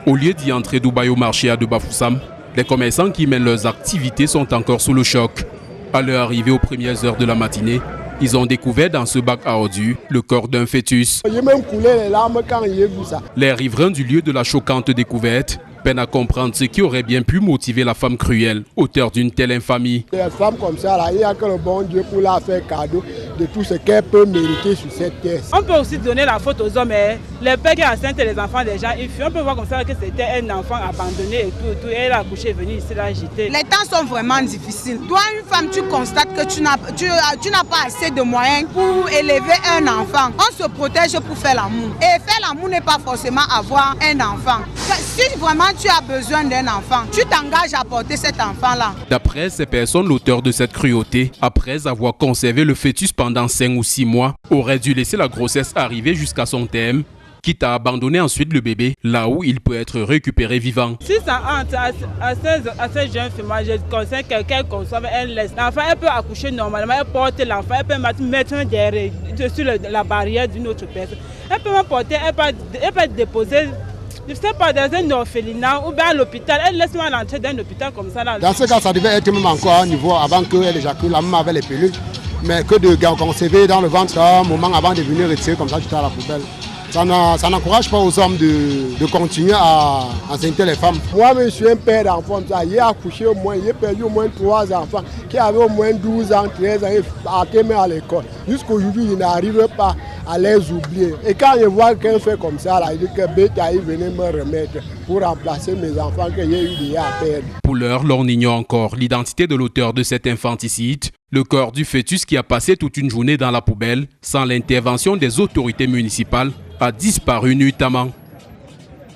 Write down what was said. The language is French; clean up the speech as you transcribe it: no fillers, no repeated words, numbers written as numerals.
Au lieu d'y entrer Dubaï au marché à de Bafoussam, les commerçants qui mènent leurs activités sont encore sous le choc. À leur arrivée aux premières heures de la matinée, ils ont découvert dans ce bac à ordures le corps d'un fœtus. J'ai même coulé les larmes quand j'ai vu ça. Les riverains du lieu de la choquante découverte peinent à comprendre ce qui aurait bien pu motiver la femme cruelle, auteure d'une telle infamie. Les femmes comme ça, là, il n'y a que le bon Dieu pour leur faire cadeau de tout ce qu'elle peut mériter sur cette terre. On peut aussi donner la faute aux hommes, les pères qui enceintent les enfants des gens. On peut voir comme ça que c'était un enfant abandonné et tout, et elle a accouché, est venue ici la jeter. Les temps sont vraiment difficiles. Toi, une femme, tu constates que tu n'as pas assez de moyens pour élever un enfant. On se protège pour faire l'amour. Et faire l'amour n'est pas forcément avoir un enfant. Si vraiment tu as besoin d'un enfant, tu t'engages à porter cet enfant-là. D'après ces personnes, l'auteur de cette cruauté, après avoir conservé le fœtus pendant 5 ou 6 mois, aurait dû laisser la grossesse arriver jusqu'à son terme, quitte à abandonner ensuite le bébé là où il peut être récupéré vivant. Si ça entre à ces jeunes filles, moi je conseille quelqu'un consomme, elle laisse. L'enfant, elle peut accoucher normalement, elle porte l'enfant, elle peut mettre derrière, sur la barrière d'une autre personne. Elle peut m'apporter, elle peut déposer, je ne sais pas, dans un orphelinat ou bien à l'hôpital. Elle laisse-moi l'entrée d'un hôpital comme ça. Là. Dans ce cas, ça devait être même encore à un niveau avant qu'elle éjacule, la maman avait les pilules. Mais que de conserver dans le ventre un moment avant de venir retirer comme ça, tu à la poubelle. Ça n'encourage pas aux hommes de continuer à enseigner les femmes. Moi, je suis un père d'enfants. J'ai accouché j'ai perdu au moins 3 enfants qui avaient au moins 12 ans, 13 ans, et à l'école. Jusqu'aujourd'hui, je n'arrive pas à les oublier. Et quand je vois quelqu'un fait comme ça, là, il dit que Bétaï venait me remettre pour remplacer mes enfants que j'ai eu déjà à perdre. Pour l'heure, l'on ignore encore l'identité de l'auteur de cet infanticide. Le corps du fœtus qui a passé toute une journée dans la poubelle, sans l'intervention des autorités municipales, a disparu nuitamment.